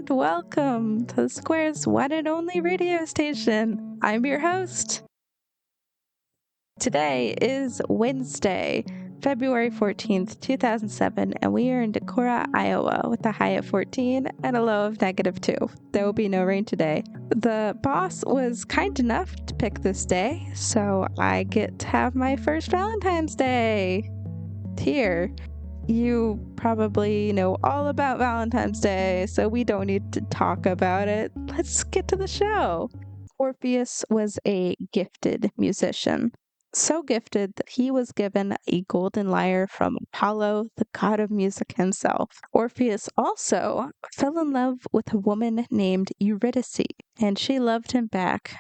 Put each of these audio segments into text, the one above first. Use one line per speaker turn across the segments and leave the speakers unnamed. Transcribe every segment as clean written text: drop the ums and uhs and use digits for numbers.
and welcome to the Square's one and only radio station. I'm your host. Today is Wednesday, February 14th, 2007, and we are in Decorah, Iowa with a high of 14 and a low of -2. There will be no rain today. The boss was kind enough to pick this day, so I get to have my first Valentine's Day here. You probably know all about Valentine's Day, so we don't need to talk about it. Let's get to the show. Orpheus was a gifted musician, so gifted that he was given a golden lyre from Apollo, the god of music himself. Orpheus also fell in love with a woman named Eurydice, and she loved him back.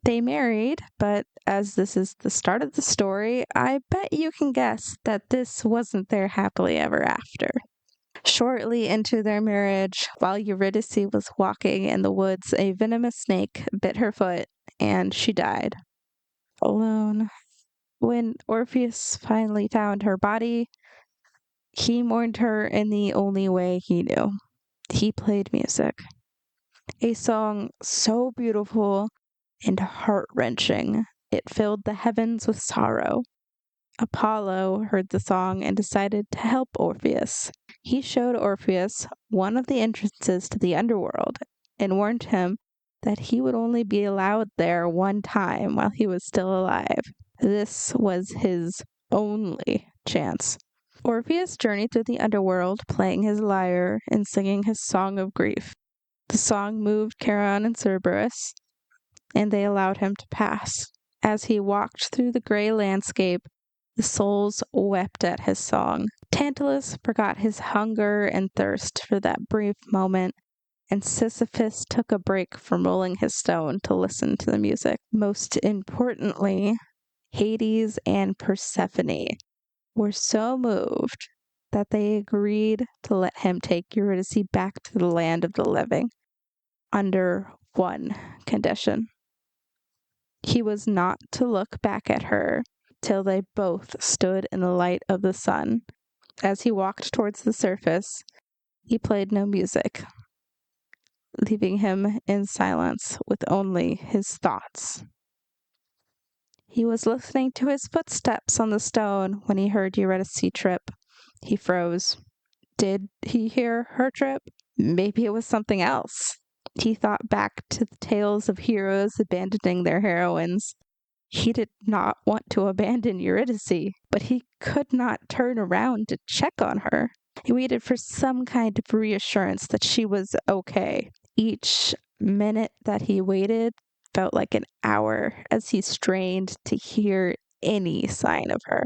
They married, but as this is the start of the story, I bet you can guess that this wasn't their happily ever after. Shortly into their marriage, while Eurydice was walking in the woods, a venomous snake bit her foot and she died. Alone. When Orpheus finally found her body, he mourned her in the only way he knew. He played music. A song so beautiful and heart-wrenching, it filled the heavens with sorrow. Apollo heard the song and decided to help Orpheus. He showed Orpheus one of the entrances to the underworld and warned him that he would only be allowed there one time while he was still alive. This was his only chance. Orpheus journeyed through the underworld, playing his lyre and singing his song of grief. The song moved Charon and Cerberus, and they allowed him to pass. As he walked through the gray landscape, the souls wept at his song. Tantalus forgot his hunger and thirst for that brief moment, and Sisyphus took a break from rolling his stone to listen to the music. Most importantly, Hades and Persephone were so moved that they agreed to let him take Eurydice back to the land of the living under one condition. He was not to look back at her till they both stood in the light of the sun. As he walked towards the surface, he played no music, leaving him in silence with only his thoughts. He was listening to his footsteps on the stone when he heard Eurydice trip. He froze. Did he hear her trip? Maybe it was something else. He thought back to the tales of heroes abandoning their heroines. He did not want to abandon Eurydice, but he could not turn around to check on her. He waited for some kind of reassurance that she was okay. Each minute that he waited felt like an hour as he strained to hear any sign of her.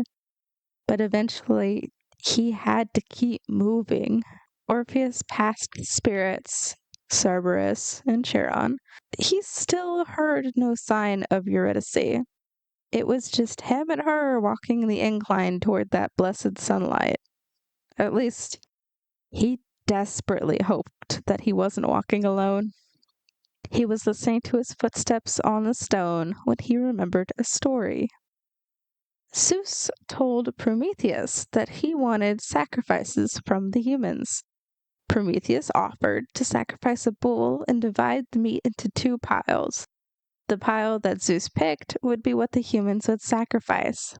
But eventually, he had to keep moving. Orpheus passed the spirits, Cerberus and Charon. He still heard no sign of Eurydice. It was just him and her walking the incline toward that blessed sunlight. At least, he desperately hoped that he wasn't walking alone. He was listening to his footsteps on the stone when he remembered a story. Zeus told Prometheus that he wanted sacrifices from the humans. Prometheus offered to sacrifice a bull and divide the meat into 2 piles. The pile that Zeus picked would be what the humans would sacrifice.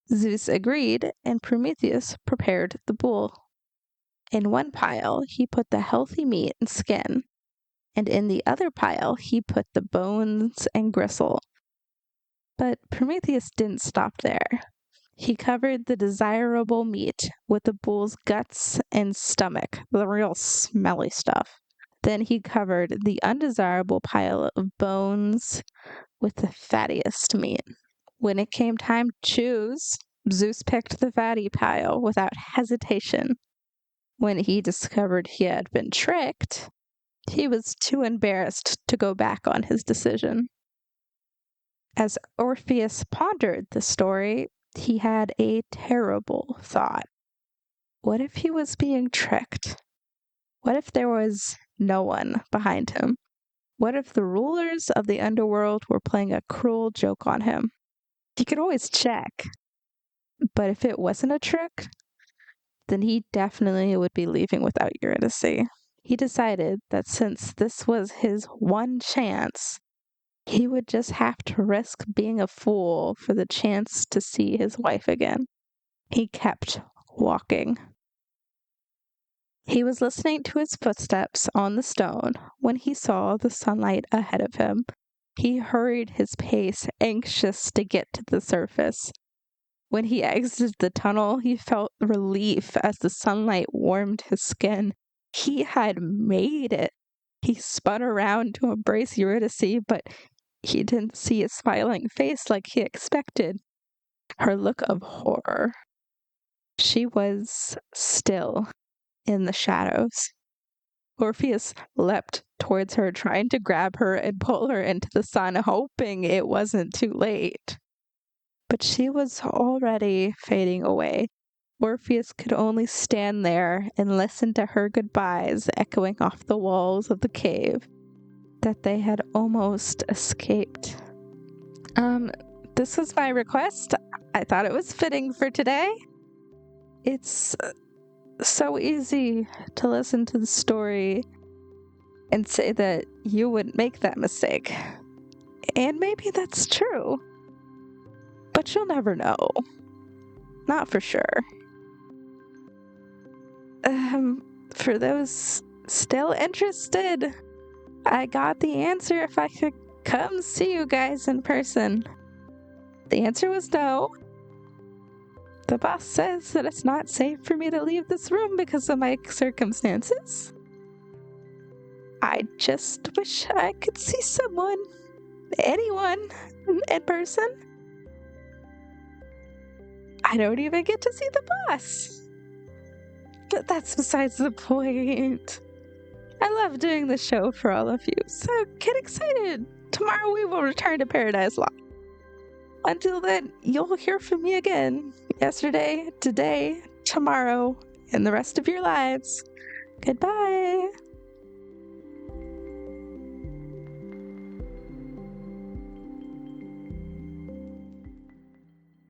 Zeus agreed, and Prometheus prepared the bull. In one pile, he put the healthy meat and skin, and in the other pile, he put the bones and gristle. But Prometheus didn't stop there. He covered the desirable meat with the bull's guts and stomach, the real smelly stuff. Then he covered the undesirable pile of bones with the fattiest meat. When it came time to choose, Zeus picked the fatty pile without hesitation. When he discovered he had been tricked, he was too embarrassed to go back on his decision. As Orpheus pondered the story, he had a terrible thought. What if he was being tricked? What if there was no one behind him? What if the rulers of the underworld were playing a cruel joke on him? He could always check. But if it wasn't a trick, then he definitely would be leaving without Eurydice. He decided that since this was his one chance, he would just have to risk being a fool for the chance to see his wife again. He kept walking. He was listening to his footsteps on the stone when he saw the sunlight ahead of him. He hurried his pace, anxious to get to the surface. When he exited the tunnel, he felt relief as the sunlight warmed his skin. He had made it. He spun around to embrace Eurydice, but he didn't see a smiling face like he expected. Her look of horror. She was still in the shadows. Orpheus leapt towards her, trying to grab her and pull her into the sun, hoping it wasn't too late. But she was already fading away. Orpheus could only stand there and listen to her goodbyes echoing off the walls of the cave that they had almost escaped. This was my request. I thought it was fitting for today. It's so easy to listen to the story and say that you wouldn't make that mistake. And maybe that's true. But you'll never know. Not for sure. For those still interested, I got the answer if I could come see you guys in person. The answer was no. The boss says that it's not safe for me to leave this room because of my circumstances. I just wish I could see someone, anyone, in person. I don't even get to see the boss. But that's besides the point. I love doing the show for all of you, so get excited. Tomorrow we will return to Paradise Lost. Until then, you'll hear from me again. Yesterday, today, tomorrow, and the rest of your lives. Goodbye.